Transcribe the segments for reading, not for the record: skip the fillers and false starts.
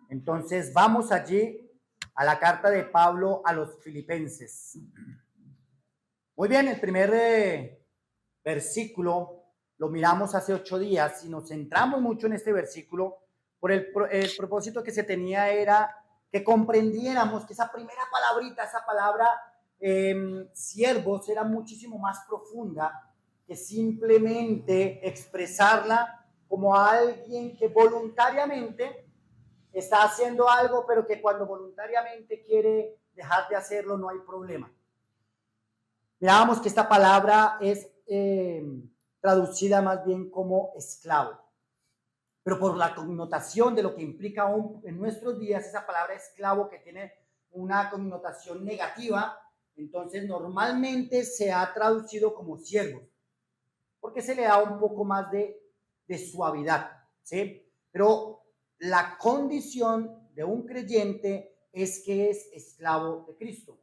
Entonces vamos allí a la carta de Pablo a los Filipenses. Muy bien, el primer versículo lo miramos hace 8 días y nos centramos mucho en este versículo por el propósito que se tenía era que comprendiéramos que esa primera palabrita, esa palabra siervos, era muchísimo más profunda que simplemente expresarla como alguien que voluntariamente está haciendo algo, pero que cuando voluntariamente quiere dejar de hacerlo no hay problema. Mirábamos que esta palabra es traducida más bien como esclavo, pero por la connotación de lo que implica aún en nuestros días esa palabra esclavo, que tiene una connotación negativa, entonces normalmente se ha traducido como siervo, porque se le da un poco más de suavidad, ¿sí? Pero la condición de un creyente es que es esclavo de Cristo.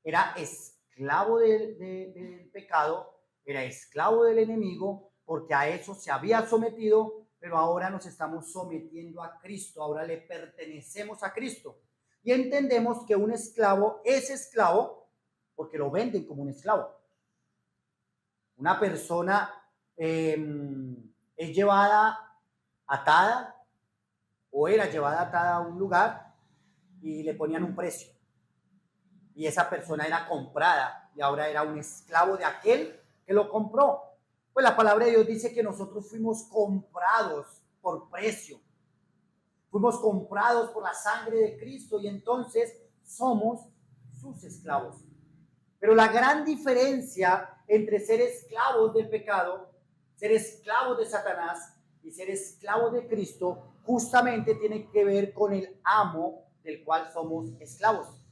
Era esclavo del pecado, era esclavo del enemigo, porque a eso se había sometido, pero ahora nos estamos sometiendo a Cristo, ahora le pertenecemos a Cristo. Y entendemos que un esclavo es esclavo porque lo venden como un esclavo. Una persona es llevada atada o era llevada atada a un lugar y le ponían un precio. Y esa persona era comprada y ahora era un esclavo de aquel que lo compró. Pues la palabra de Dios dice que nosotros fuimos comprados por precio. Fuimos comprados por la sangre de Cristo y entonces somos sus esclavos. Pero la gran diferencia entre ser esclavos del pecado, ser esclavos de Satanás y ser esclavos de Cristo justamente tiene que ver con el amo del cual somos esclavos.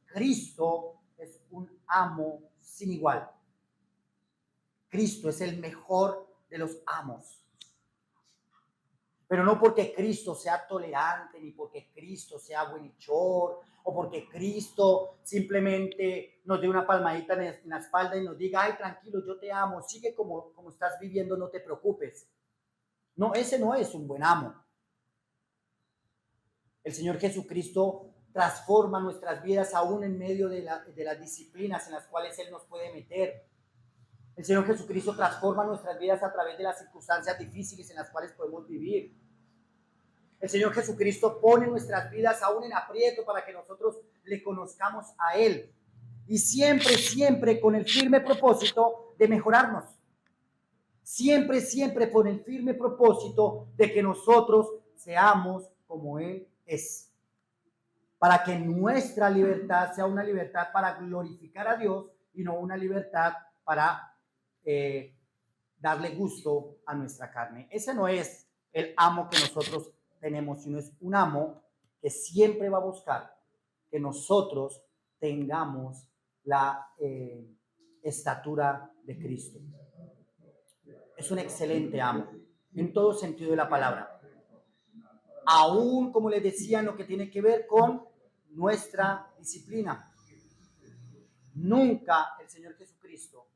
Cristo es un amo sin igual. Cristo es el mejor de los amos. Pero no porque Cristo sea tolerante, ni porque Cristo sea buenhechor, o porque Cristo simplemente nos dé una palmadita en la espalda y nos diga, ay, tranquilo, yo te amo, sigue como estás viviendo, no te preocupes. No, ese no es un buen amo. El Señor Jesucristo transforma nuestras vidas aún en medio de las disciplinas en las cuales Él nos puede meter. El Señor Jesucristo transforma nuestras vidas a través de las circunstancias difíciles en las cuales podemos vivir. El Señor Jesucristo pone nuestras vidas aún en aprieto para que nosotros le conozcamos a Él. Y siempre, siempre con el firme propósito de mejorarnos. Siempre, siempre con el firme propósito de que nosotros seamos como Él es. Para que nuestra libertad sea una libertad para glorificar a Dios y no una libertad para darle gusto a nuestra carne. Ese no es el amo que nosotros tenemos, sino es un amo que siempre va a buscar que nosotros tengamos la estatura de Cristo. Es un excelente amo, en todo sentido de la palabra. Aún, como les decía, en lo que tiene que ver con nuestra disciplina. Nunca el Señor Jesucristo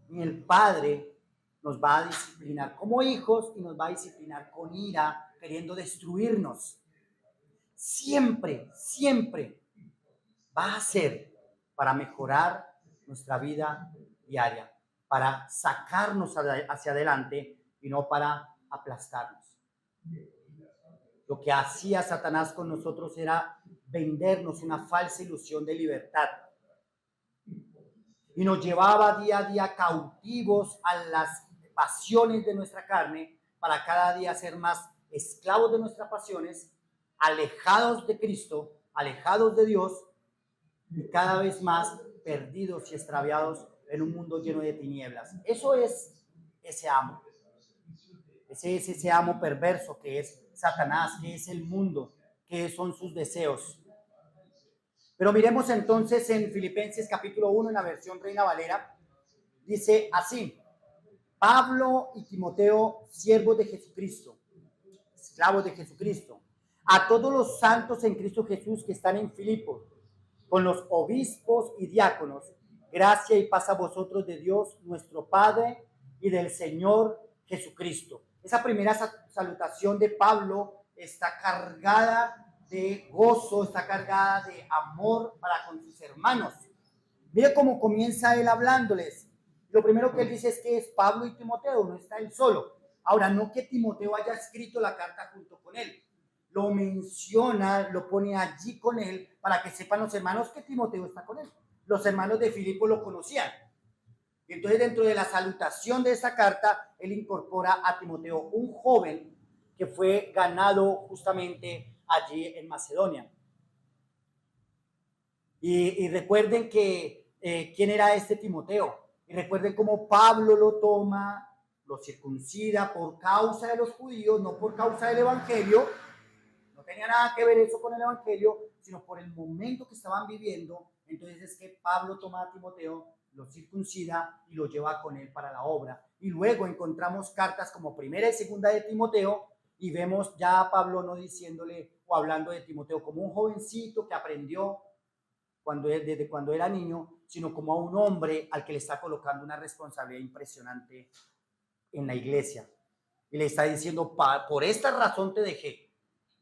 ni el Padre nos va a disciplinar como hijos y nos va a disciplinar con ira, queriendo destruirnos. Siempre, siempre va a ser para mejorar nuestra vida diaria, para sacarnos hacia adelante y no para aplastarnos. Lo que hacía Satanás con nosotros era vendernos una falsa ilusión de libertad. Y nos llevaba día a día cautivos a las pasiones de nuestra carne para cada día ser más esclavos de nuestras pasiones, alejados de Cristo, alejados de Dios y cada vez más perdidos y extraviados en un mundo lleno de tinieblas. Eso es ese amo. Ese es ese amo perverso que es Satanás, que es el mundo, que son sus deseos. Pero miremos entonces en Filipenses capítulo 1, en la versión Reina Valera, dice así: Pablo y Timoteo, siervos de Jesucristo, esclavos de Jesucristo, a todos los santos en Cristo Jesús que están en Filipos, con los obispos y diáconos, gracia y paz a vosotros de Dios nuestro Padre y del Señor Jesucristo. Esa primera salutación de Pablo está cargada de gozo, está cargada de amor para con sus hermanos. Mire cómo comienza él hablándoles. Lo primero que él dice es que es Pablo y Timoteo, no está él solo. Ahora, no que Timoteo haya escrito la carta junto con él. Lo menciona, lo pone allí con él para que sepan los hermanos que Timoteo está con él. Los hermanos de Filipo lo conocían. Y entonces dentro de la salutación de esa carta, él incorpora a Timoteo, un joven que fue ganado justamente allí en Macedonia. Y recuerden que quién era este Timoteo. Y recuerden cómo Pablo lo toma, lo circuncida por causa de los judíos, no por causa del evangelio. No tenía nada que ver eso con el evangelio, sino por el momento que estaban viviendo. Entonces es que Pablo toma a Timoteo, lo circuncida y lo lleva con él para la obra. Y luego encontramos cartas como primera y segunda de Timoteo y vemos ya a Pablo no diciéndole o hablando de Timoteo como un jovencito que aprendió desde cuando era niño, sino como a un hombre al que le está colocando una responsabilidad impresionante en la iglesia. Y le está diciendo, por esta razón te dejé,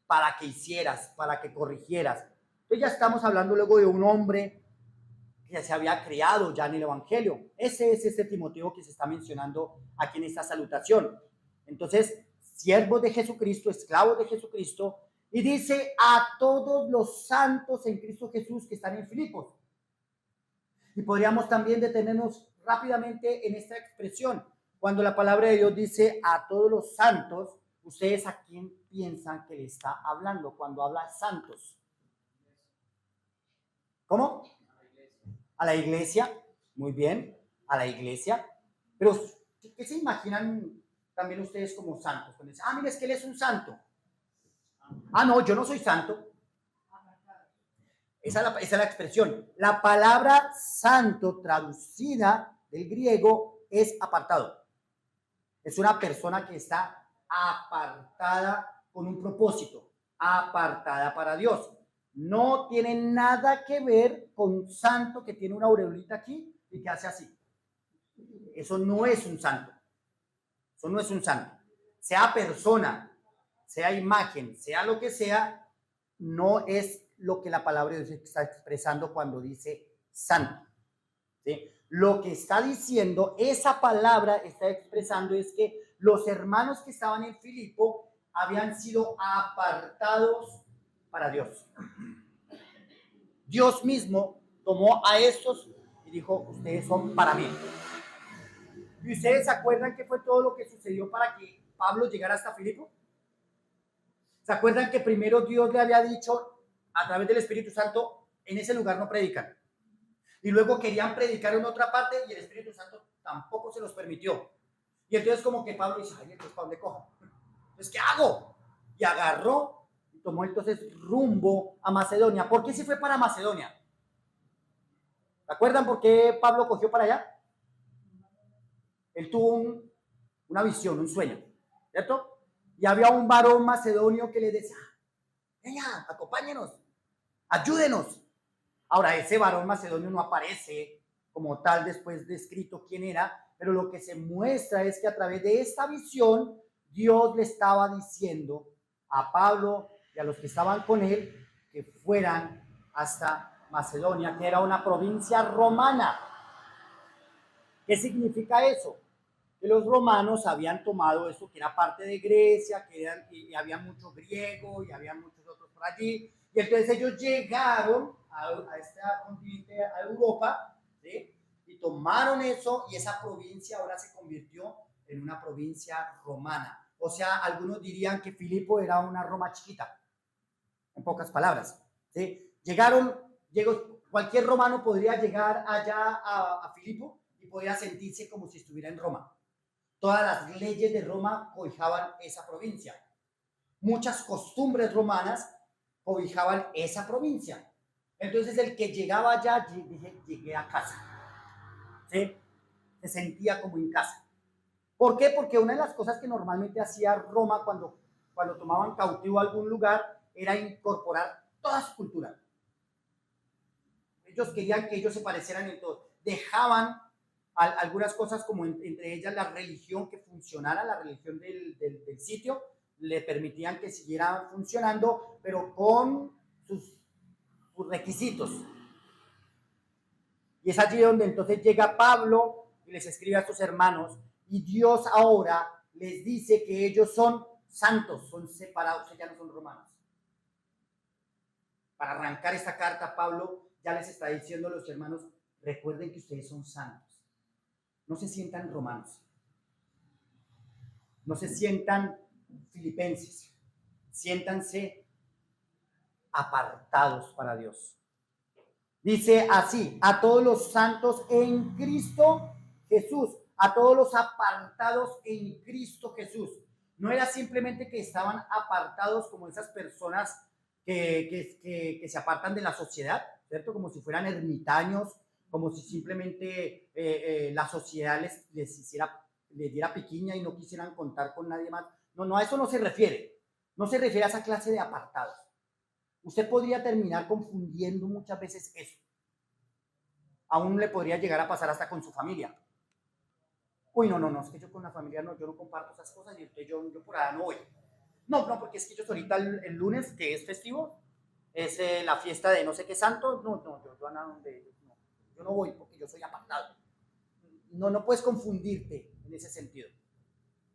para que hicieras, para que corrigieras. Entonces ya estamos hablando luego de un hombre que se había creado ya en el evangelio. Ese es ese Timoteo que se está mencionando aquí en esta salutación. Entonces, siervos de Jesucristo, esclavos de Jesucristo, y dice a todos los santos en Cristo Jesús que están en Filipos. Y podríamos también detenernos rápidamente en esta expresión. Cuando la palabra de Dios dice a todos los santos, ¿ustedes a quién piensan que le está hablando cuando habla santos? ¿Cómo? A la iglesia. Muy bien, a la iglesia. Pero, ¿qué se imaginan también ustedes como santos? Cuando dicen, mire, es que él es un santo. No, yo no soy santo. Esa es la expresión. La palabra santo traducida del griego es apartado. Es una persona que está apartada con un propósito, apartada para Dios. No tiene nada que ver con un santo que tiene una aureolita aquí y que hace así. Eso no es un santo. Eso no es un santo. Sea persona, sea imagen, sea lo que sea, no es lo que la palabra de Dios está expresando cuando dice santo. ¿Sí? Lo que está diciendo, esa palabra está expresando es que los hermanos que estaban en Filipo habían sido apartados para Dios. Dios mismo tomó a estos y dijo, ustedes son para mí. ¿Y ustedes se acuerdan qué fue todo lo que sucedió para que Pablo llegara hasta Filipo? ¿Se acuerdan que primero Dios le había dicho a través del Espíritu Santo, en ese lugar no predican? Y luego querían predicar en otra parte y el Espíritu Santo tampoco se los permitió. Y entonces como que Pablo dice, ay, entonces ¿para dónde cojo? Entonces, ¿qué hago? Y agarró y tomó entonces rumbo a Macedonia. ¿Por qué se fue para Macedonia? ¿Se acuerdan por qué Pablo cogió para allá? Él tuvo una visión, un sueño, ¿cierto? Y había un varón macedonio que le decía, venga, acompáñenos, ayúdenos. Ahora, ese varón macedonio no aparece como tal después descrito quién era, pero lo que se muestra es que a través de esta visión, Dios le estaba diciendo a Pablo y a los que estaban con él que fueran hasta Macedonia, que era una provincia romana. ¿Qué significa eso? Que los romanos habían tomado eso, que era parte de Grecia, y había mucho griego y había muchos otros por allí, y entonces ellos llegaron a este continente, a Europa, ¿sí? Y tomaron eso, y esa provincia ahora se convirtió en una provincia romana. O sea, algunos dirían que Filipo era una Roma chiquita, en pocas palabras, ¿sí? Cualquier romano podría llegar allá a Filipo y podría sentirse como si estuviera en Roma. Todas las leyes de Roma cobijaban esa provincia. Muchas costumbres romanas cobijaban esa provincia. Entonces el que llegaba allá, llegué a casa. ¿Sí? Se sentía como en casa. ¿Por qué? Porque una de las cosas que normalmente hacía Roma cuando tomaban cautivo a algún lugar era incorporar toda su cultura. Ellos querían que ellos se parecieran en todo. Dejaban algunas cosas como entre ellas la religión que funcionara, la religión del sitio, le permitían que siguiera funcionando, pero con sus requisitos. Y es allí donde entonces llega Pablo y les escribe a sus hermanos, y Dios ahora les dice que ellos son santos, son separados, ya no son romanos. Para arrancar esta carta, Pablo ya les está diciendo a los hermanos, recuerden que ustedes son santos. No se sientan romanos. No se sientan filipenses. Siéntanse apartados para Dios. Dice así, a todos los santos en Cristo Jesús, a todos los apartados en Cristo Jesús. No era simplemente que estaban apartados como esas personas que se apartan de la sociedad, ¿cierto? Como si fueran ermitaños, como si simplemente la sociedad les diera piquiña y no quisieran contar con nadie más. No, a eso no se refiere. No se refiere a esa clase de apartados. Usted podría terminar confundiendo muchas veces eso. Aún le podría llegar a pasar hasta con su familia. Uy, no, es que yo con la familia no, yo no comparto esas cosas y entonces yo por allá no voy. No, porque es que ellos ahorita el lunes, que es festivo, es la fiesta de no sé qué santo, yo a nada donde ellos no. Yo no voy porque yo soy apartado. No puedes confundirte en ese sentido.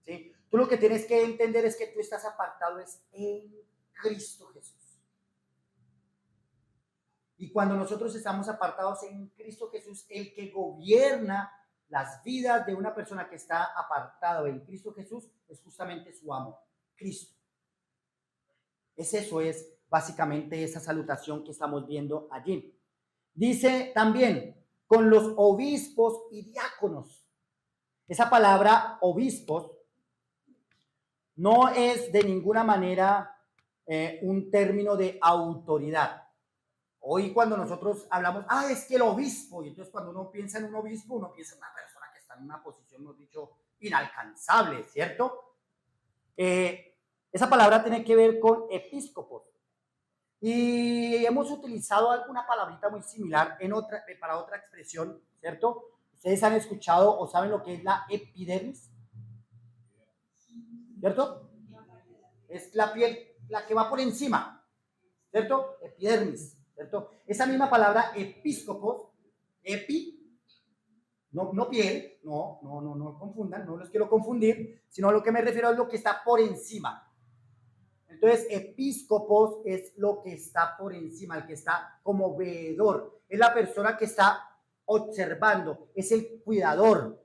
¿Sí? Tú lo que tienes que entender es que tú estás apartado es en Cristo Jesús. Y cuando nosotros estamos apartados en Cristo Jesús, el que gobierna las vidas de una persona que está apartado en Cristo Jesús es justamente su amo, Cristo. Eso es básicamente esa salutación que estamos viendo allí. Dice también, con los obispos y diáconos. Esa palabra obispos no es de ninguna manera un término de autoridad. Hoy cuando nosotros hablamos, es que el obispo, y entonces cuando uno piensa en un obispo, uno piensa en una persona que está en una posición, hemos dicho, inalcanzable, ¿cierto? Esa palabra tiene que ver con episcopos. Y hemos utilizado alguna palabrita muy similar para otra expresión, ¿cierto? ¿Ustedes han escuchado o saben lo que es la epidermis? ¿Cierto? Es la piel, la que va por encima, ¿cierto? Epidermis. ¿Cierto? Esa misma palabra episcopos, epi, no piel, no confundan, no los quiero confundir, sino a lo que me refiero es lo que está por encima. Entonces, episcopos es lo que está por encima, el que está como veedor, es la persona que está observando, es el cuidador,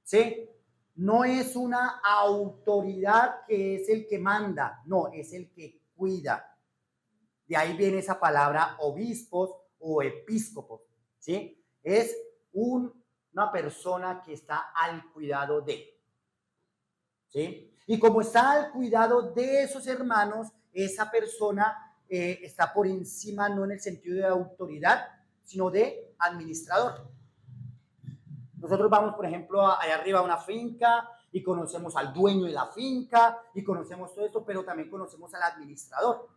¿sí? No es una autoridad que es el que manda, no, es el que cuida. De ahí viene esa palabra obispos o episcopos, ¿sí? Es una persona que está al cuidado de, ¿sí? Y como está al cuidado de esos hermanos, esa persona está por encima, no en el sentido de autoridad, sino de administrador. Nosotros vamos, por ejemplo, allá arriba a una finca y conocemos al dueño de la finca y conocemos todo esto, pero también conocemos al administrador.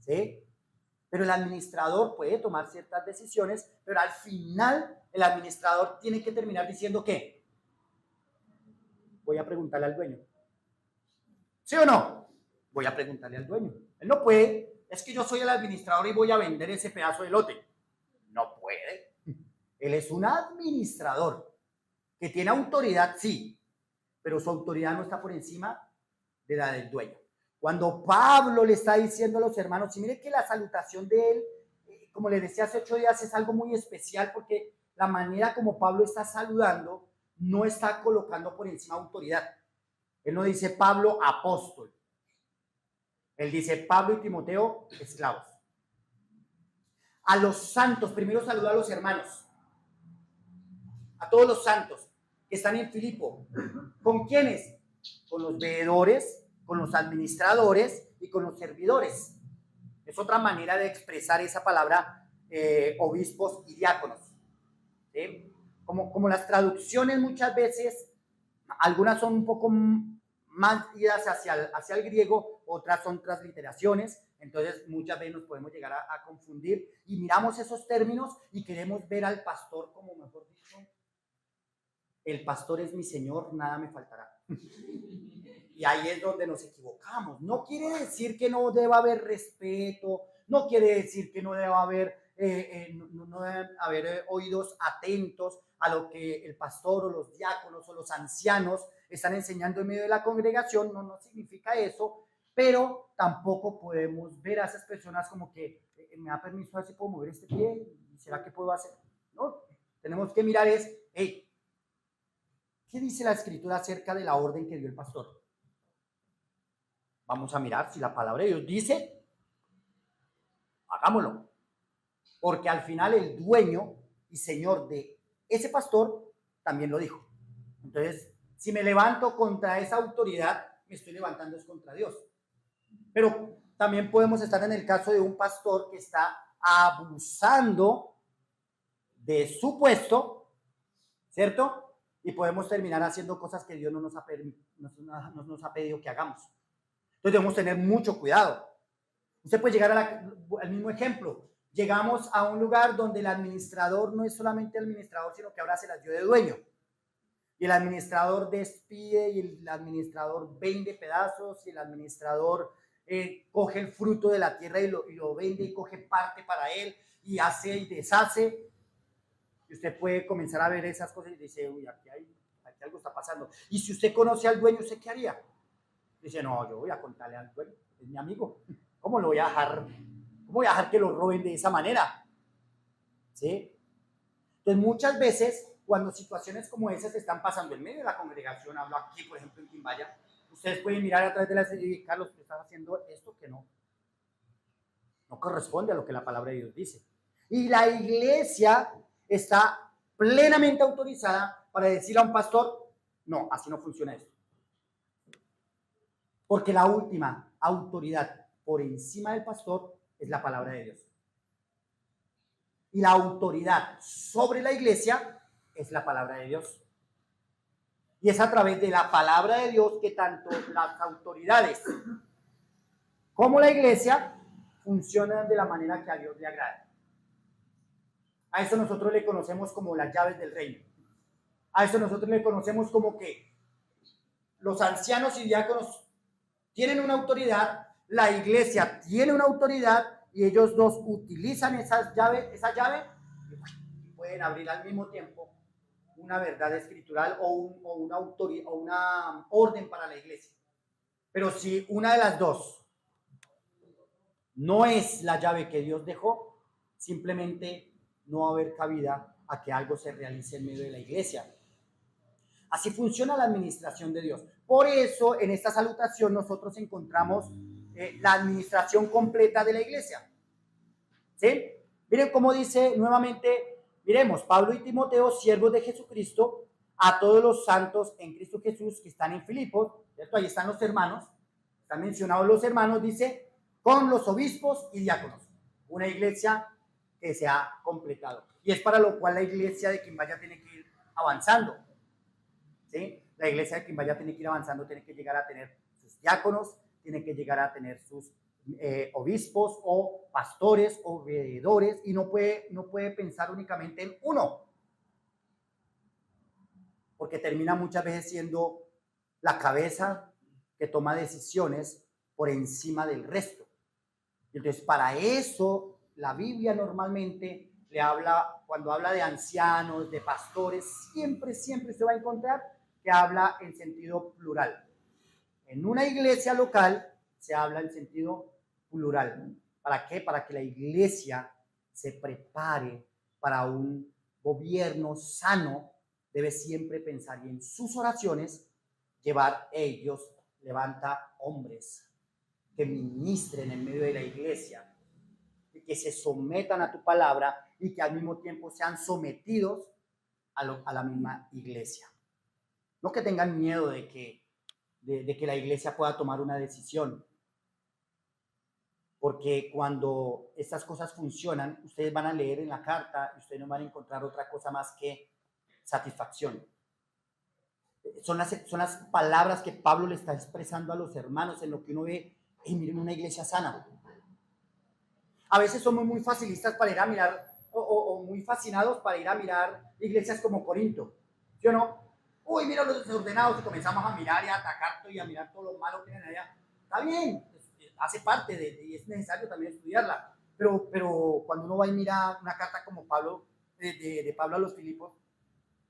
¿Sí? Pero el administrador puede tomar ciertas decisiones, pero al final el administrador tiene que terminar diciendo ¿qué? Voy a preguntarle al dueño. ¿Sí o no? Voy a preguntarle al dueño. Él no puede, es que yo soy el administrador y voy a vender ese pedazo de lote. No puede. Él es un administrador que tiene autoridad, sí, pero su autoridad no está por encima de la del dueño. Cuando Pablo le está diciendo a los hermanos, y mire que la salutación de él, como les decía hace 8 días, es algo muy especial porque la manera como Pablo está saludando no está colocando por encima autoridad. Él no dice Pablo apóstol. Él dice Pablo y Timoteo esclavos. A los santos, primero saluda a los hermanos. A todos los santos que están en Filipo. ¿Con quiénes? Con los veedores, con los administradores y con los servidores. Es otra manera de expresar esa palabra obispos y diáconos. ¿Sí? Como las traducciones muchas veces, algunas son un poco más idas hacia el griego, otras son transliteraciones, entonces muchas veces nos podemos llegar a confundir y miramos esos términos y queremos ver al pastor como, mejor dicho, el pastor es mi señor, nada me faltará. Y ahí es donde nos equivocamos. No quiere decir que no deba haber respeto, no quiere decir que no deba haber, no deben haber oídos atentos a lo que el pastor o los diáconos o los ancianos están enseñando en medio de la congregación. No significa eso, pero tampoco podemos ver a esas personas como que me da permiso, a ver si puedo mover este pie, ¿será que puedo hacer? No, tenemos que mirar hey, ¿qué dice la Escritura acerca de la orden que dio el pastor? Vamos a mirar si la palabra de Dios dice, hagámoslo. Porque al final el dueño y señor de ese pastor también lo dijo. Entonces, si me levanto contra esa autoridad, me estoy levantando es contra Dios. Pero también podemos estar en el caso de un pastor que está abusando de su puesto, ¿cierto? Y podemos terminar haciendo cosas que Dios no nos ha pedido que hagamos. Entonces debemos tener mucho cuidado. Usted puede llegar al mismo ejemplo. Llegamos a un lugar donde el administrador no es solamente administrador, sino que ahora se las dio de dueño. Y el administrador despide, y el administrador vende pedazos, y el administrador coge el fruto de la tierra y lo vende y coge parte para él, y hace y deshace. Y usted puede comenzar a ver esas cosas y dice, uy, aquí algo está pasando. Y si usted conoce al dueño, ¿usted qué haría? Dice, no, yo voy a contarle al dueño, es mi amigo. ¿Cómo lo voy a dejar? ¿Cómo voy a dejar que lo roben de esa manera? ¿Sí? Entonces, muchas veces, cuando situaciones como esas están pasando en medio de la congregación, hablo aquí, por ejemplo, en Quimbaya, ustedes pueden mirar a través de la serie y Carlos, ¿qué estás haciendo esto que no corresponde a lo que la palabra de Dios dice? Y la iglesia está plenamente autorizada para decirle a un pastor, no, así no funciona esto. Porque la última autoridad por encima del pastor es la palabra de Dios. Y la autoridad sobre la iglesia es la palabra de Dios. Y es a través de la palabra de Dios que tanto las autoridades como la iglesia funcionan de la manera que a Dios le agrada. A eso nosotros le conocemos como las llaves del reino. A eso nosotros le conocemos como que los ancianos y diáconos tienen una autoridad, la iglesia tiene una autoridad, y ellos dos utilizan esa llave y pueden abrir al mismo tiempo una verdad escritural o una autoridad o una orden para la iglesia. Pero si una de las dos no es la llave que Dios dejó, simplemente no va a haber cabida a que algo se realice en medio de la iglesia. Así funciona la administración de Dios. Por eso, en esta salutación nosotros encontramos la administración completa de la iglesia. ¿Sí? Miren cómo dice nuevamente, miremos, Pablo y Timoteo, siervos de Jesucristo, a todos los santos en Cristo Jesús que están en Filipos, ¿cierto? Ahí están los hermanos, están mencionados los hermanos, dice, con los obispos y diáconos. Una iglesia que se ha completado. Y es para lo cual la iglesia de Quimbaya tiene que ir avanzando. ¿Sí? La iglesia de Quimbaya tiene que ir avanzando, tiene que llegar a tener sus diáconos, tiene que llegar a tener sus obispos o pastores o veedores, y no puede pensar únicamente en uno, porque termina muchas veces siendo la cabeza que toma decisiones por encima del resto. Entonces, para eso la Biblia normalmente le habla, cuando habla de ancianos, de pastores, siempre usted va a encontrar que habla en sentido plural. En una iglesia local se habla en sentido plural. ¿Para qué? Para que la iglesia se prepare para un gobierno sano. Debe siempre pensar, y en sus oraciones llevar ellos, levanta hombres que ministren en medio de la iglesia, y que se sometan a tu palabra y que al mismo tiempo sean sometidos a la misma iglesia. No que tengan miedo de que la iglesia pueda tomar una decisión, porque cuando estas cosas funcionan, ustedes van a leer en la carta y ustedes no van a encontrar otra cosa más que satisfacción. Son las palabras que Pablo le está expresando a los hermanos en lo que uno ve, miren, una iglesia sana. A veces somos muy facilistas para ir a mirar, o muy fascinados para ir a mirar iglesias como Corinto, ¿sí o no? uy, mira los desordenados, y comenzamos a mirar y a atacar todo y a mirar todo lo malo que tienen allá. Está bien, hace parte y es necesario también estudiarla. Pero cuando uno va y mira una carta como Pablo, de Pablo a los Filipos,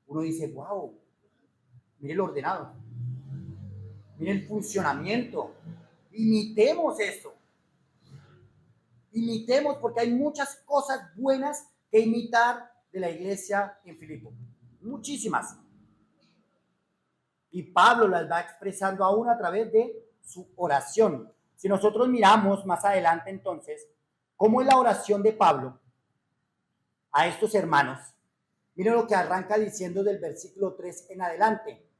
uno dice, wow, mire el ordenado, mire el funcionamiento, imitemos eso, imitemos, porque hay muchas cosas buenas que imitar de la iglesia en Filipo, muchísimas. Y Pablo las va expresando aún a través de su oración. Si nosotros miramos más adelante entonces, cómo es la oración de Pablo a estos hermanos, miren lo que arranca diciendo del versículo 3 en adelante.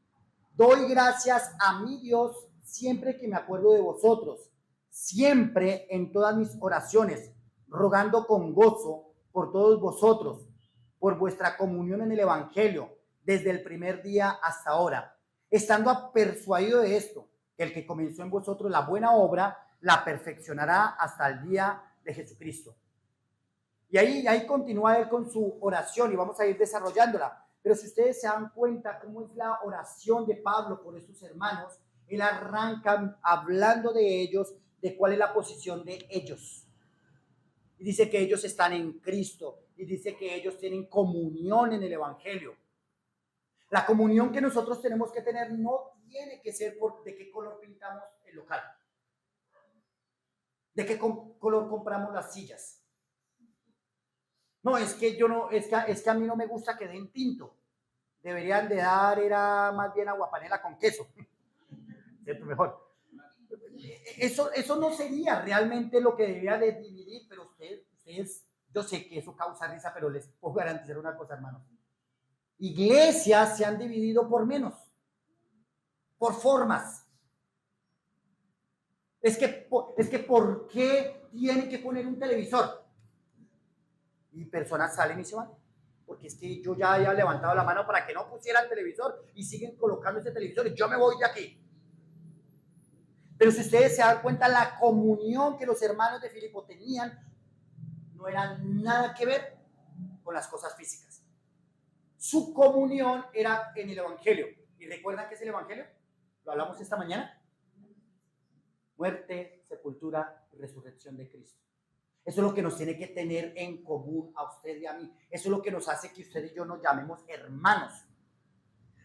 Doy gracias a mi Dios siempre que me acuerdo de vosotros, siempre en todas mis oraciones, rogando con gozo por todos vosotros, por vuestra comunión en el Evangelio, desde el primer día hasta ahora, estando persuadido de esto, que el que comenzó en vosotros la buena obra, la perfeccionará hasta el día de Jesucristo. Y ahí continúa él con su oración y vamos a ir desarrollándola. Pero si ustedes se dan cuenta cómo es la oración de Pablo por estos hermanos, él arranca hablando de ellos, de cuál es la posición de ellos. Y dice que ellos están en Cristo y dice que ellos tienen comunión en el Evangelio. La comunión que nosotros tenemos que tener no tiene que ser por de qué color pintamos el local, de qué color compramos las sillas. No, es que a mí no me gusta que den tinto. Deberían de dar, era más bien aguapanela con queso. ¿Cierto? Mejor. Eso no sería realmente lo que debería de dividir, pero ustedes, yo sé que eso causa risa, pero les puedo garantizar una cosa, hermanos. Iglesias se han dividido por menos, por formas. Es que ¿por qué tienen que poner un televisor? Y personas salen y se van. Porque es que yo ya había levantado la mano para que no pusiera el televisor y siguen colocando ese televisor y yo me voy de aquí. Pero si ustedes se dan cuenta, la comunión que los hermanos de Filipo tenían no era nada que ver con las cosas físicas. Su comunión era en el Evangelio. ¿Y recuerdan qué es el Evangelio? Lo hablamos esta mañana. Muerte, sepultura y resurrección de Cristo. Eso es lo que nos tiene que tener en común a usted y a mí. Eso es lo que nos hace que usted y yo nos llamemos hermanos.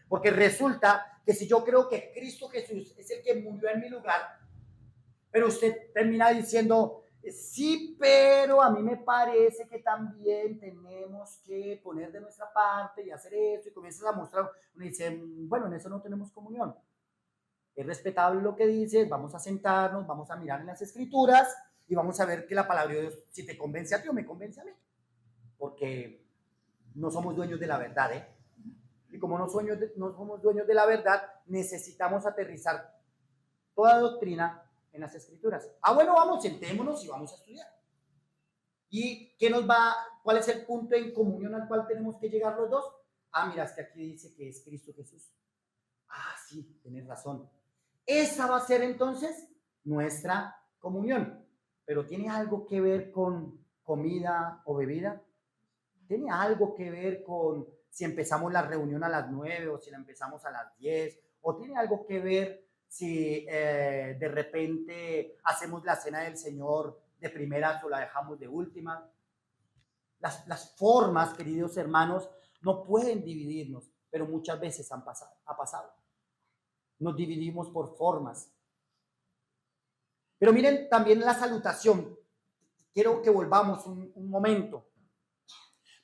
Porque resulta que si yo creo que Cristo Jesús es el que murió en mi lugar, pero usted termina diciendo, sí, pero a mí me parece que también tenemos que poner de nuestra parte y hacer eso, y comienzas a mostrar, uno dice, bueno, en eso no tenemos comunión. Es respetable lo que dices, vamos a sentarnos, vamos a mirar en las Escrituras, y vamos a ver que la palabra de Dios, si te convence a ti o me convence a mí, porque no somos dueños de la verdad, ¿eh? Y como no somos dueños de la verdad, necesitamos aterrizar toda doctrina en las Escrituras. Bueno, vamos, sentémonos y vamos a estudiar. ¿Y cuál es el punto en comunión al cual tenemos que llegar los dos? Mira, es que aquí dice que es Cristo Jesús. Sí, tienes razón. Esa va a ser entonces nuestra comunión. Pero ¿tiene algo que ver con comida o bebida? ¿Tiene algo que ver con si empezamos la reunión a las 9 o si la empezamos a las 10? ¿O tiene algo que ver si de repente hacemos la cena del Señor de primeras o la dejamos de última? Las formas, queridos hermanos, no pueden dividirnos, pero muchas veces ha pasado. Nos dividimos por formas. Pero miren también la salutación. Quiero que volvamos un momento.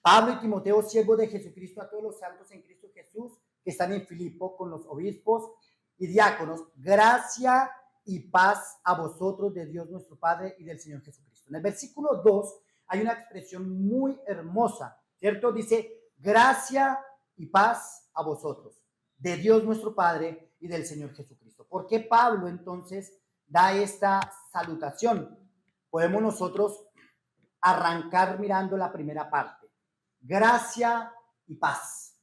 Pablo y Timoteo, siervos de Jesucristo, a todos los santos en Cristo Jesús que están en Filipo con los obispos y diáconos, gracia y paz a vosotros de Dios nuestro Padre y del Señor Jesucristo. En el versículo 2 hay una expresión muy hermosa, ¿cierto? Dice, gracia y paz a vosotros de Dios nuestro Padre y del Señor Jesucristo. ¿Por qué Pablo entonces da esta salutación? Podemos nosotros arrancar mirando la primera parte. Gracia y paz.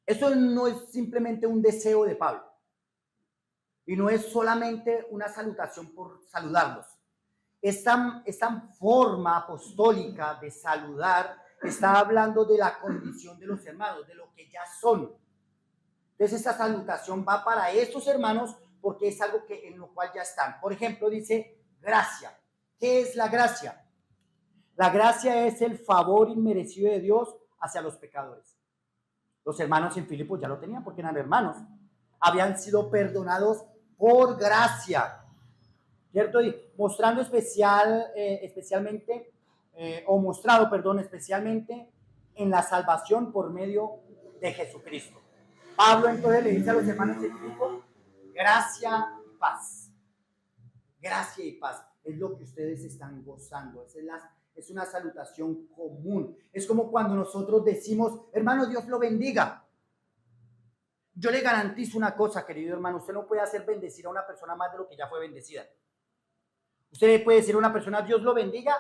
Eso no es simplemente un deseo de Pablo. Y no es solamente una salutación por saludarlos. Esta forma apostólica de saludar está hablando de la condición de los hermanos, de lo que ya son. Entonces esta salutación va para estos hermanos porque es algo que en lo cual ya están. Por ejemplo, dice gracia. ¿Qué es la gracia? La gracia es el favor inmerecido de Dios hacia los pecadores. Los hermanos en Filipos ya lo tenían porque eran hermanos. Habían sido perdonados por gracia, ¿cierto? Y mostrando especialmente en la salvación por medio de Jesucristo. Pablo entonces le dice a los hermanos de Filipo, gracia y paz. Gracia y paz es lo que ustedes están gozando. Es una salutación común. Es como cuando nosotros decimos, hermano, Dios lo bendiga. Yo le garantizo una cosa, querido hermano, usted no puede hacer bendecir a una persona más de lo que ya fue bendecida. Usted le puede decir a una persona, Dios lo bendiga,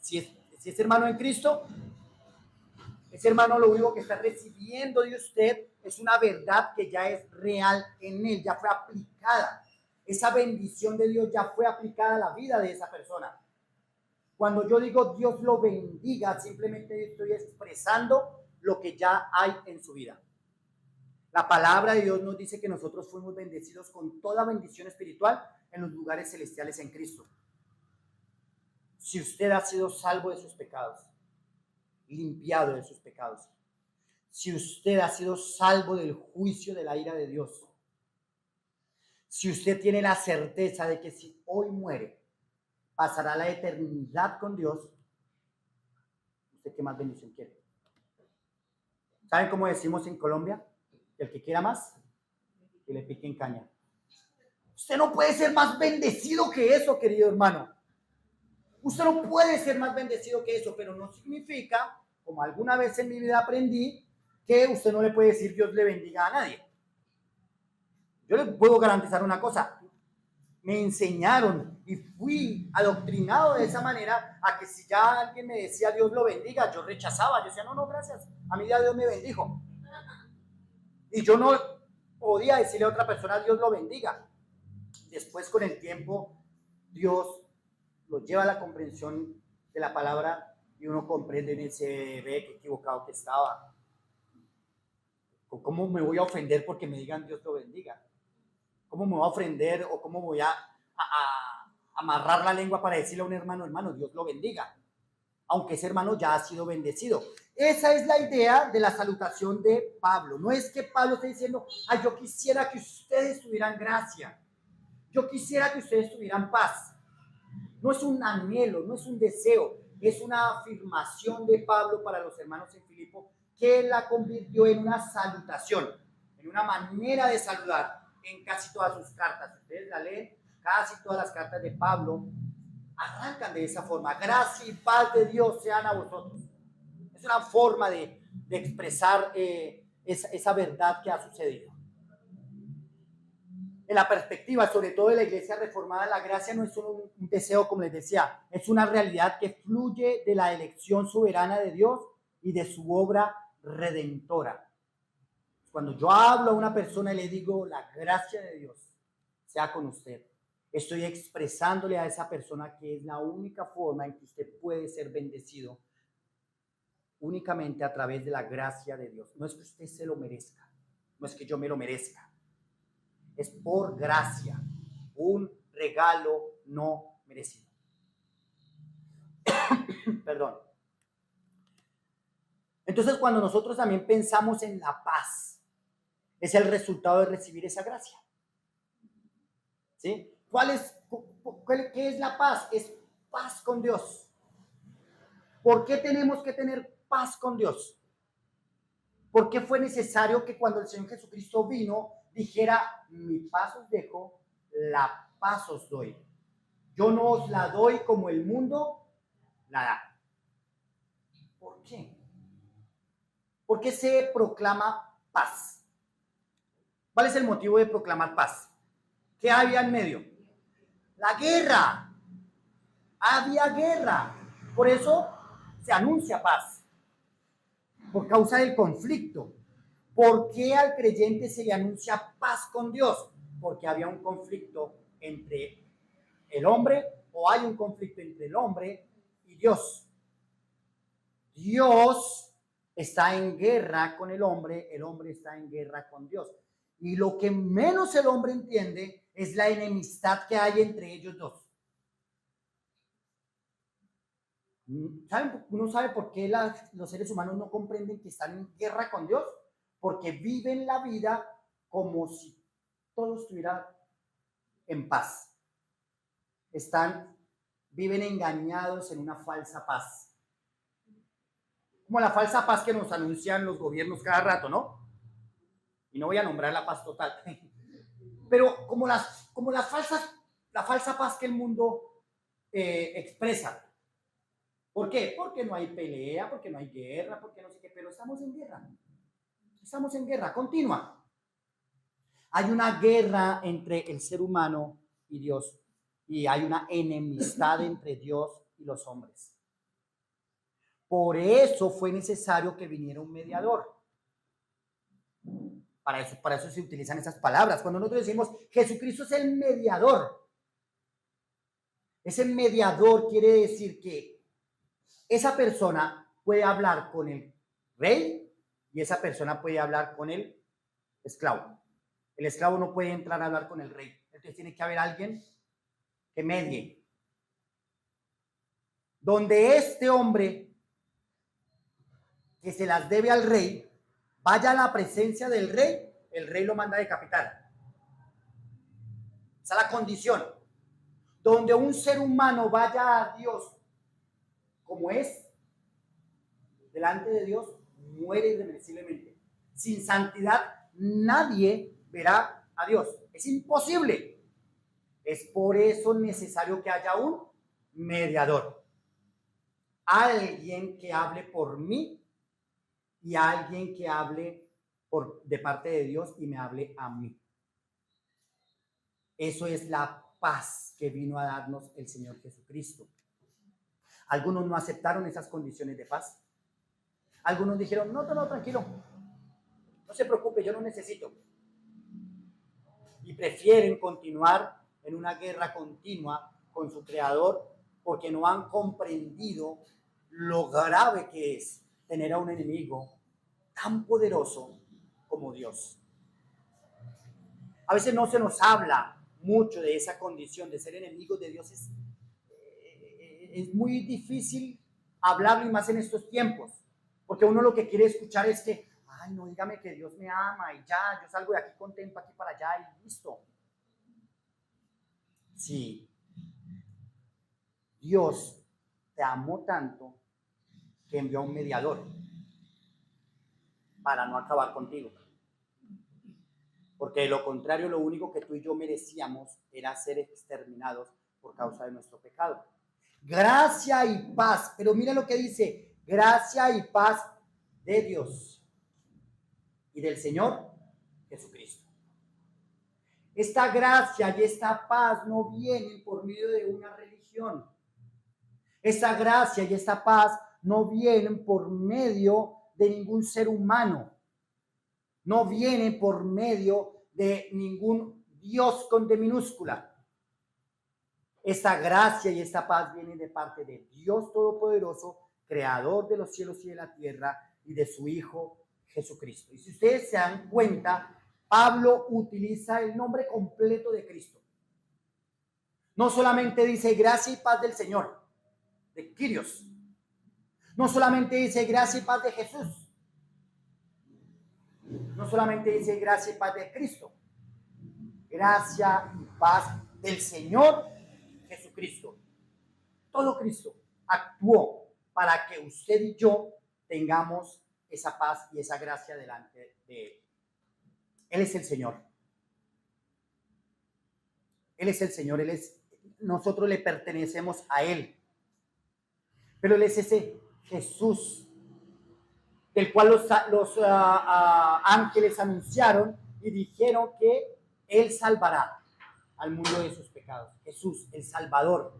si es hermano en Cristo, ese hermano lo único que está recibiendo de usted es una verdad que ya es real en él, ya fue aplicada. Esa bendición de Dios ya fue aplicada a la vida de esa persona. Cuando yo digo Dios lo bendiga, simplemente estoy expresando lo que ya hay en su vida. La palabra de Dios nos dice que nosotros fuimos bendecidos con toda bendición espiritual en los lugares celestiales en Cristo. Si usted ha sido salvo de sus pecados, limpiado de sus pecados, si usted ha sido salvo del juicio de la ira de Dios, si usted tiene la certeza de que si hoy muere, pasará la eternidad con Dios, ¿usted qué más bendición quiere? ¿Saben cómo decimos en Colombia? El que quiera más, que le pique en caña. Usted no puede ser más bendecido que eso, querido hermano. Usted no puede ser más bendecido que eso, pero no significa, como alguna vez en mi vida aprendí, que usted no le puede decir Dios le bendiga a nadie. Yo le puedo garantizar una cosa. Me enseñaron y fui adoctrinado de esa manera a que si ya alguien me decía Dios lo bendiga, yo rechazaba. Yo decía, no, gracias. A mí ya Dios me bendijo. Y yo no podía decirle a otra persona Dios lo bendiga. Después, con el tiempo, Dios lo lleva a la comprensión de la palabra y uno comprende y se ve que equivocado que estaba. ¿Cómo me voy a ofender porque me digan Dios lo bendiga? ¿Cómo me voy a ofender o cómo voy a amarrar la lengua para decirle a un hermano, Dios lo bendiga? Aunque ese hermano ya ha sido bendecido. Esa es la idea de la salutación de Pablo. No es que Pablo esté diciendo, yo quisiera que ustedes tuvieran gracia. Yo quisiera que ustedes tuvieran paz. No es un anhelo, no es un deseo. Es una afirmación de Pablo para los hermanos en Filipo que la convirtió en una salutación, en una manera de saludar en casi todas sus cartas. Ustedes la leen, casi todas las cartas de Pablo arrancan de esa forma. Gracia y paz de Dios sean a vosotros. Es una forma de expresar esa verdad que ha sucedido. En la perspectiva, sobre todo de la Iglesia Reformada, la gracia no es solo un deseo, como les decía, es una realidad que fluye de la elección soberana de Dios y de su obra redentora. Cuando yo hablo a una persona y le digo, la gracia de Dios sea con usted, estoy expresándole a esa persona que es la única forma en que usted puede ser bendecido, únicamente a través de la gracia de Dios. No es que usted se lo merezca, no es que yo me lo merezca, es por gracia, un regalo no merecido. Perdón. Entonces, cuando nosotros también pensamos en la paz, es el resultado de recibir esa gracia. ¿Sí? ¿Qué es la paz? Es paz con Dios. ¿Por qué tenemos que tener paz con Dios? ¿Por qué fue necesario que cuando el Señor Jesucristo vino, dijera, mi paz os dejo, la paz os doy? Yo no os la doy como el mundo la da. ¿Por qué? ¿Por qué se proclama paz? ¿Cuál es el motivo de proclamar paz? ¿Qué había en medio? La guerra. Había guerra. Por eso se anuncia paz. Por causa del conflicto. ¿Por qué al creyente se le anuncia paz con Dios? Porque había un conflicto entre el hombre, o hay un conflicto entre el hombre y Dios. Dios está en guerra con el hombre está en guerra con Dios. Y lo que menos el hombre entiende es la enemistad que hay entre ellos dos. Uno sabe por qué los seres humanos no comprenden que están en guerra con Dios, porque viven la vida como si todo estuviera en paz. Viven engañados en una falsa paz. Como la falsa paz que nos anuncian los gobiernos cada rato, ¿no? Y no voy a nombrar la paz total. Pero como la falsa paz que el mundo expresa. ¿Por qué? Porque no hay pelea, porque no hay guerra, porque no sé qué, pero estamos en guerra. Estamos en guerra continua. Hay una guerra entre el ser humano y Dios, y hay una enemistad entre Dios y los hombres. Por eso fue necesario que viniera un mediador. Para eso se utilizan esas palabras. Cuando nosotros decimos Jesucristo es el mediador, ese mediador quiere decir que esa persona puede hablar con el rey y esa persona puede hablar con el esclavo. El esclavo no puede entrar a hablar con el rey. Entonces tiene que haber alguien que medie. Donde este hombre que se las debe al rey vaya a la presencia del rey, el rey lo manda a decapitar. Esa es la condición. Donde un ser humano vaya a Dios como es, delante de Dios, muere irreversiblemente. Sin santidad, nadie verá a Dios. Es imposible. Es por eso necesario que haya un mediador. Alguien que hable por mí y alguien que hable de parte de Dios y me hable a mí. Eso es la paz que vino a darnos el Señor Jesucristo. Algunos no aceptaron esas condiciones de paz. Algunos dijeron, no, tranquilo, no se preocupe, yo no necesito. Y prefieren continuar en una guerra continua con su Creador porque no han comprendido lo grave que es tener a un enemigo tan poderoso como Dios. A veces no se nos habla mucho de esa condición de ser enemigos de Dios. Es muy difícil hablarlo y más en estos tiempos, porque uno lo que quiere escuchar es que, ay, no, dígame que Dios me ama y ya, yo salgo de aquí contento, aquí para allá y listo. Sí, Dios te amó tanto que envió a un mediador para no acabar contigo. Porque de lo contrario, lo único que tú y yo merecíamos era ser exterminados por causa de nuestro pecado. Gracia y paz, pero mira lo que dice, gracia y paz de Dios y del Señor Jesucristo. Esta gracia y esta paz no vienen por medio de una religión. Esta gracia y esta paz no vienen por medio de ningún ser humano. No vienen por medio de ningún Dios con D minúscula. Esta gracia y esta paz vienen de parte de Dios Todopoderoso, creador de los cielos y de la tierra, y de su Hijo Jesucristo. Y si ustedes se dan cuenta, Pablo utiliza el nombre completo de Cristo. No solamente dice gracia y paz del Señor, de Kyrios. No solamente dice gracia y paz de Jesús. No solamente dice gracia y paz de Cristo. Gracia y paz del Señor Jesucristo. Todo Cristo actuó para que usted y yo tengamos esa paz y esa gracia delante de Él. Él es el Señor. Él es el Señor. Nosotros le pertenecemos a Él. Pero Él es ese Jesús del cual los ángeles anunciaron y dijeron que Él salvará al mundo de sus pecados. Jesús, el Salvador.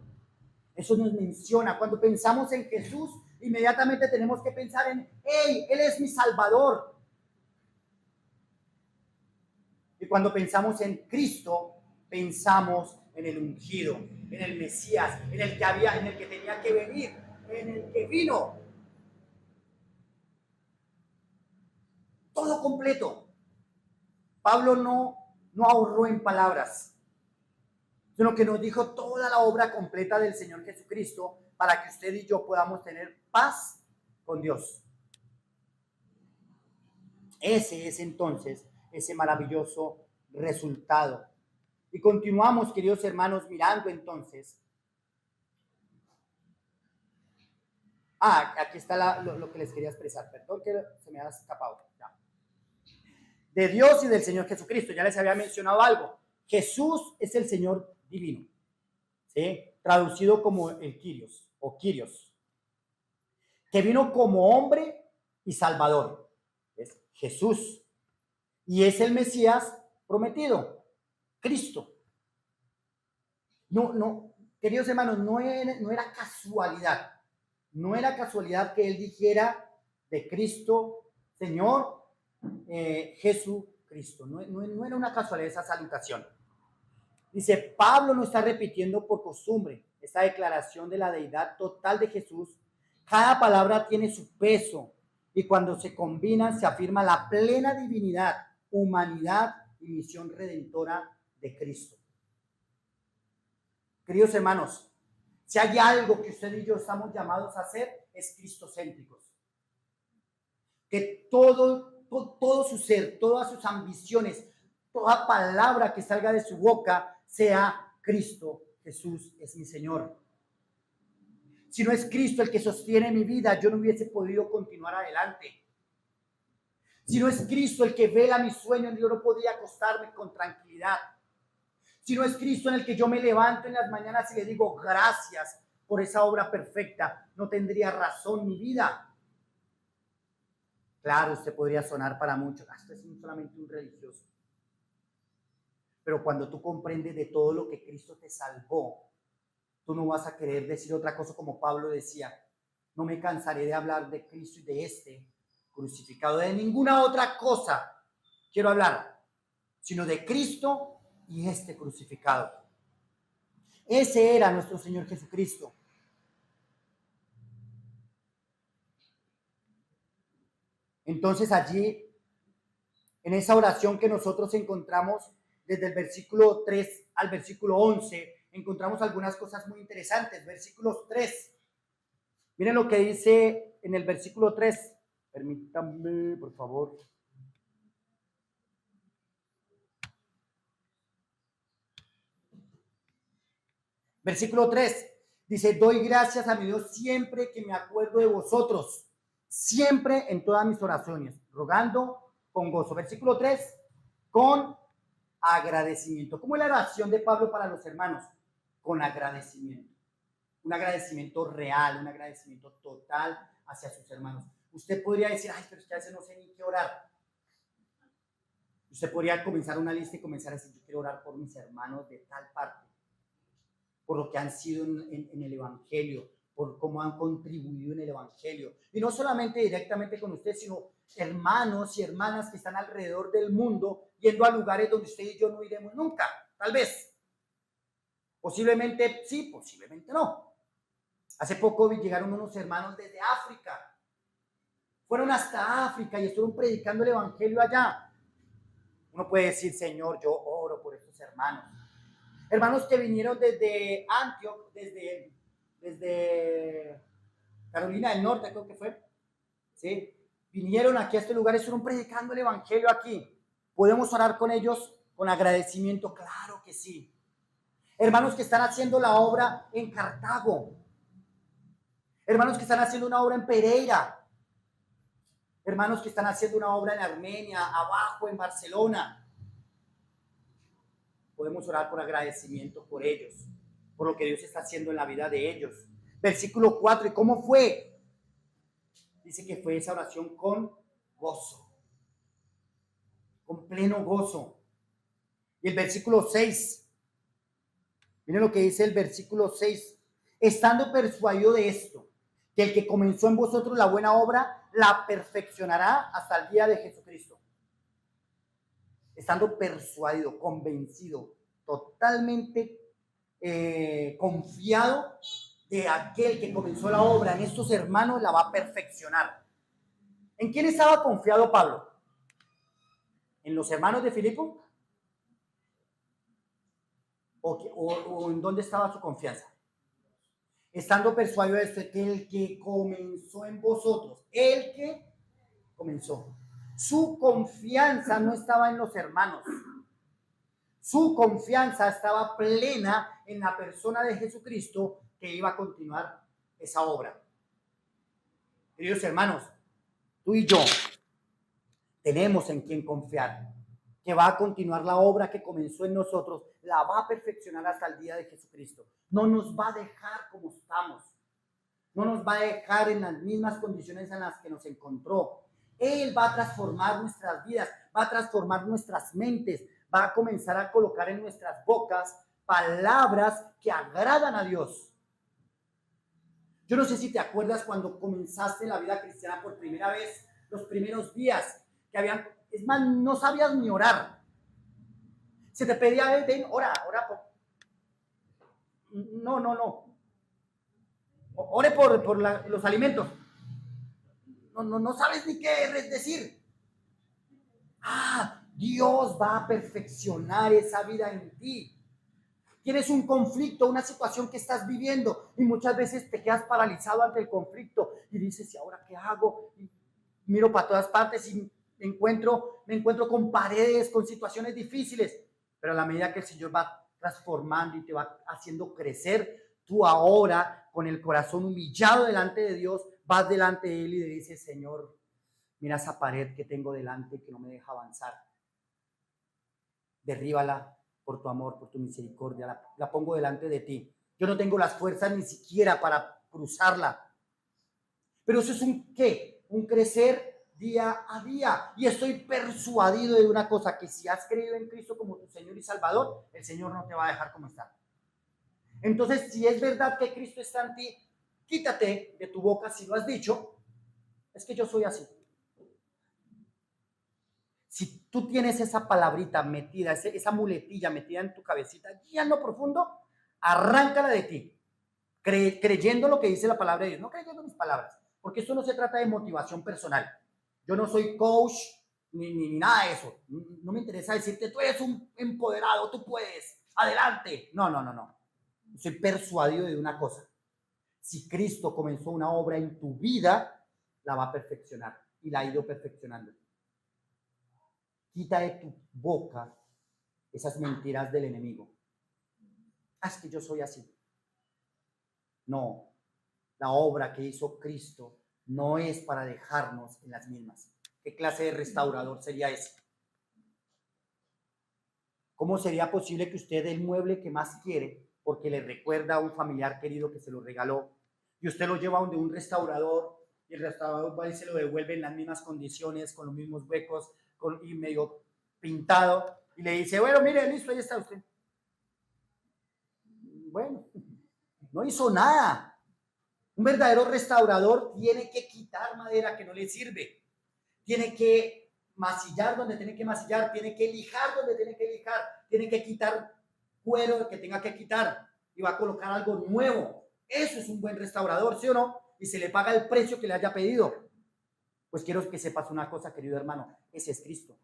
Eso nos menciona. Cuando pensamos en Jesús, inmediatamente tenemos que pensar en, hey, Él es mi Salvador. Y cuando pensamos en Cristo, pensamos en el ungido, en el Mesías, en el que tenía que venir, en el que vino. todo completo. Pablo no ahorró en palabras, sino que nos dijo toda la obra completa del Señor Jesucristo para que usted y yo podamos tener paz con Dios. Ese es entonces ese maravilloso resultado. Y continuamos, queridos hermanos, mirando entonces. Aquí está lo que les quería expresar. Perdón que se me ha escapado. Ya. De Dios y del Señor Jesucristo. Ya les había mencionado algo. Jesús es el Señor divino, ¿sí? Traducido como el Kyrios o Kyrios, que vino como hombre y salvador. Es Jesús. Y es el Mesías prometido, Cristo. No, queridos hermanos, no era casualidad. No era casualidad que él dijera de Cristo, Señor Jesucristo. No era una casualidad esa salutación. Dice, Pablo no está repitiendo por costumbre esta declaración de la deidad total de Jesús. Cada palabra tiene su peso y cuando se combinan se afirma la plena divinidad, humanidad y misión redentora de Cristo. Queridos hermanos, si hay algo que usted y yo estamos llamados a hacer, es cristocéntricos. Que todo su ser, todas sus ambiciones, toda palabra que salga de su boca sea Cristo Jesús es mi Señor. Si no es Cristo el que sostiene mi vida, yo no hubiese podido continuar adelante. Si no es Cristo el que vela mis sueños, yo no podría acostarme con tranquilidad. Si no es Cristo en el que yo me levanto en las mañanas y le digo gracias por esa obra perfecta, no tendría razón mi vida. Claro, usted podría sonar para muchos, esto es solamente un religioso. Pero cuando tú comprendes de todo lo que Cristo te salvó, tú no vas a querer decir otra cosa como Pablo decía, no me cansaré de hablar de Cristo y de este crucificado, de ninguna otra cosa quiero hablar, sino de Cristo y este crucificado. Ese era nuestro Señor Jesucristo. Entonces allí, en esa oración que nosotros encontramos desde el versículo 3 al versículo 11, encontramos algunas cosas muy interesantes. Versículos 3. Miren lo que dice en el versículo 3. Permítanme, por favor. Versículo 3. Dice, doy gracias a mi Dios siempre que me acuerdo de vosotros, siempre en todas mis oraciones, rogando con gozo. Versículo 3, con agradecimiento. ¿Cómo es la oración de Pablo para los hermanos? Con agradecimiento. Un agradecimiento real, un agradecimiento total hacia sus hermanos. Usted podría decir, ay, pero es que a veces no sé ni qué orar. Usted podría comenzar una lista y comenzar a decir, yo quiero orar por mis hermanos de tal parte, por lo que han sido en el Evangelio, por cómo han contribuido en el Evangelio. Y no solamente directamente con usted, sino hermanos y hermanas que están alrededor del mundo, yendo a lugares donde usted y yo no iremos nunca, tal vez. Posiblemente sí, posiblemente no. Hace poco llegaron unos hermanos desde África. Fueron hasta África y estuvieron predicando el Evangelio allá. Uno puede decir, Señor, yo oro por estos hermanos. Hermanos que vinieron desde Antioch, desde Carolina del Norte, creo que fue. ¿Sí? Vinieron aquí a este lugar y estuvieron predicando el Evangelio aquí. ¿Podemos orar con ellos con agradecimiento? Claro que sí. Hermanos que están haciendo la obra en Cartago. Hermanos que están haciendo una obra en Pereira. Hermanos que están haciendo una obra en Armenia, abajo en Barcelona. Podemos orar por agradecimiento por ellos, por lo que Dios está haciendo en la vida de ellos. Versículo 4, ¿y cómo fue? Dice que fue esa oración con gozo, con pleno gozo. Y el versículo 6, miren lo que dice el versículo 6, estando persuadido de esto, que el que comenzó en vosotros la buena obra, la perfeccionará hasta el día de Jesucristo. Estando persuadido, convencido, totalmente confiado de aquel que comenzó la obra en estos hermanos, la va a perfeccionar. ¿En quién estaba confiado Pablo? ¿En los hermanos de Filipo? ¿O en dónde estaba su confianza? Estando persuadido de esto, que el que comenzó en vosotros, el que comenzó. Su confianza no estaba en los hermanos. Su confianza estaba plena en la persona de Jesucristo que iba a continuar esa obra. Queridos hermanos, tú y yo tenemos en quien confiar, que va a continuar la obra que comenzó en nosotros, la va a perfeccionar hasta el día de Jesucristo. No nos va a dejar como estamos. No nos va a dejar en las mismas condiciones en las que nos encontró. Él va a transformar nuestras vidas, va a transformar nuestras mentes, va a comenzar a colocar en nuestras bocas palabras que agradan a Dios. Yo no sé si te acuerdas cuando comenzaste la vida cristiana por primera vez, los primeros días, que habían, es más, no sabías ni orar. Se te pedía, ven, ora. No. Ore por los alimentos. No sabes ni qué decir. Dios va a perfeccionar esa vida en ti. Tienes un conflicto, una situación que estás viviendo y muchas veces te quedas paralizado ante el conflicto y dices, ¿y ahora qué hago? Y miro para todas partes y me encuentro con paredes, con situaciones difíciles. Pero a la medida que el Señor va transformando y te va haciendo crecer, tú ahora, con el corazón humillado delante de Dios, vas delante de Él y le dices, Señor, mira esa pared que tengo delante que no me deja avanzar. Derríbala por tu amor, por tu misericordia. La pongo delante de ti. Yo no tengo las fuerzas ni siquiera para cruzarla. Pero eso es un ¿qué? Un crecer día a día. Y estoy persuadido de una cosa, que si has creído en Cristo como tu Señor y Salvador, el Señor no te va a dejar como está. Entonces, si es verdad que Cristo está en ti, quítate de tu boca, si lo has dicho, es que yo soy así. Si tú tienes esa palabrita metida, esa muletilla metida en tu cabecita, allí en lo profundo, arráncala de ti, creyendo lo que dice la palabra de Dios, no creyendo mis palabras, porque esto no se trata de motivación personal. Yo no soy coach ni nada de eso. No me interesa decirte, tú eres un empoderado, tú puedes, adelante. No. Soy persuadido de una cosa. Si Cristo comenzó una obra en tu vida, la va a perfeccionar y la ha ido perfeccionando. Quita de tu boca esas mentiras del enemigo. Es que yo soy así. No, la obra que hizo Cristo no es para dejarnos en las mismas. ¿Qué clase de restaurador sería ese? ¿Cómo sería posible que usted el mueble que más quiere, porque le recuerda a un familiar querido que se lo regaló, y usted lo lleva donde un restaurador, y el restaurador va y se lo devuelve en las mismas condiciones, con los mismos huecos, y medio pintado, y le dice, bueno, mire, listo, ahí está usted? Bueno, no hizo nada. Un verdadero restaurador tiene que quitar madera que no le sirve, tiene que masillar donde tiene que masillar, tiene que lijar donde tiene que lijar, tiene que quitar cuero que tenga que quitar y va a colocar algo nuevo. Eso es un buen restaurador, ¿sí o no? Y se le paga el precio que le haya pedido. Pues quiero que sepas una cosa, querido hermano, ese es Cristo.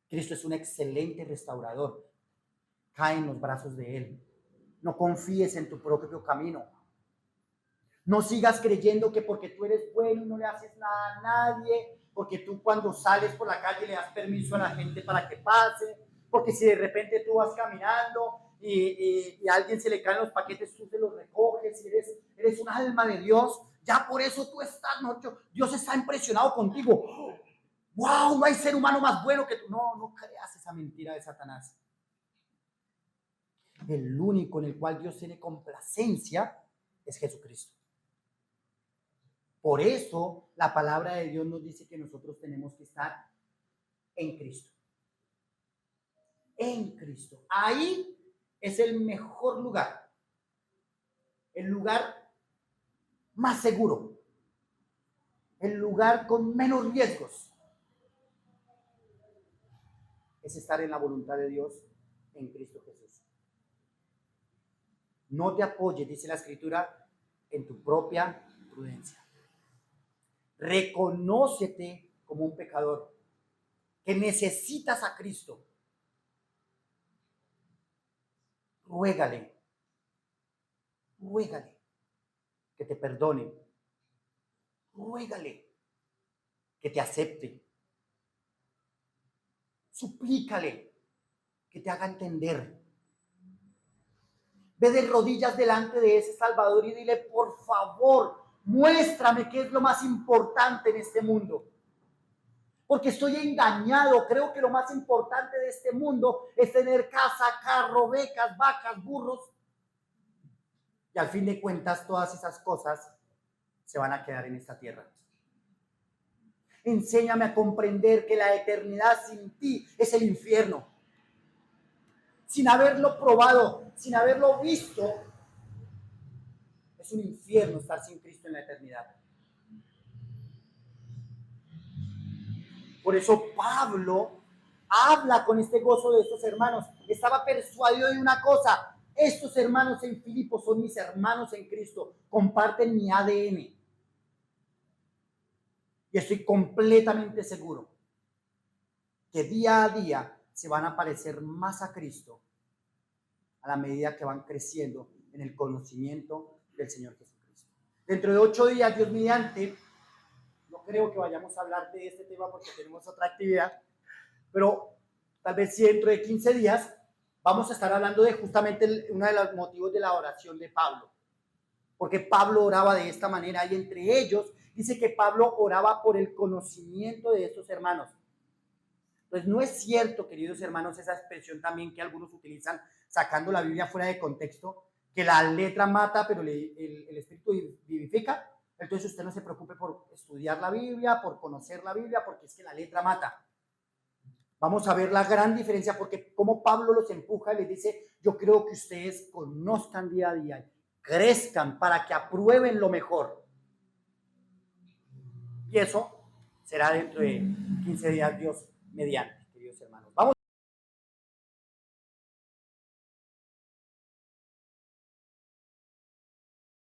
Cristo es un excelente restaurador. Cae en los brazos de Él. No confíes en tu propio camino. No sigas creyendo que porque tú eres bueno y no le haces nada a nadie, porque tú cuando sales por la calle le das permiso a la gente para que pase, porque si de repente tú vas caminando y a alguien se le caen los paquetes, tú se los recoges y eres un alma de Dios, ya por eso tú estás, ¿no? Dios está impresionado contigo. ¡Wow! No hay ser humano más bueno que tú. No creas esa mentira de Satanás. El único en el cual Dios tiene complacencia es Jesucristo. Por eso la palabra de Dios nos dice que nosotros tenemos que estar en Cristo. En Cristo. Ahí es el mejor lugar. El lugar más seguro. El lugar con menos riesgos. Es estar en la voluntad de Dios en Cristo Jesús. No te apoyes, dice la Escritura, en tu propia prudencia. Reconócete como un pecador. que necesitas a Cristo, ruégale que te perdone, ruégale que te acepte, suplícale que te haga entender. Ve de rodillas delante de ese Salvador y dile, por favor, muéstrame qué es lo más importante en este mundo. Porque estoy engañado, creo que lo más importante de este mundo es tener casa, carro, becas, vacas, burros. Y al fin de cuentas, todas esas cosas se van a quedar en esta tierra. Enséñame a comprender que la eternidad sin ti es el infierno. Sin haberlo probado, sin haberlo visto, es un infierno estar sin Cristo en la eternidad. Por eso Pablo habla con este gozo de estos hermanos. Estaba persuadido de una cosa: estos hermanos en Filipos son mis hermanos en Cristo, comparten mi ADN. Y estoy completamente seguro que día a día se van a parecer más a Cristo a la medida que van creciendo en el conocimiento del Señor Jesucristo. Dentro de 8 días, Dios mediante, no creo que vayamos a hablar de este tema porque tenemos otra actividad, pero tal vez sí dentro de 15 días vamos a estar hablando de justamente uno de los motivos de la oración de Pablo. Porque Pablo oraba de esta manera y entre ellos dice que Pablo oraba por el conocimiento de estos hermanos. Entonces no es cierto, queridos hermanos, esa expresión también que algunos utilizan sacando la Biblia fuera de contexto, que la letra mata pero el espíritu vivifica. Entonces usted no se preocupe por estudiar la Biblia, por conocer la Biblia, porque es que la letra mata. Vamos a ver la gran diferencia, porque como Pablo los empuja y les dice, yo creo que ustedes conozcan día a día, crezcan para que aprueben lo mejor. Y eso será dentro de 15 días, Dios mediante, queridos hermanos. Vamos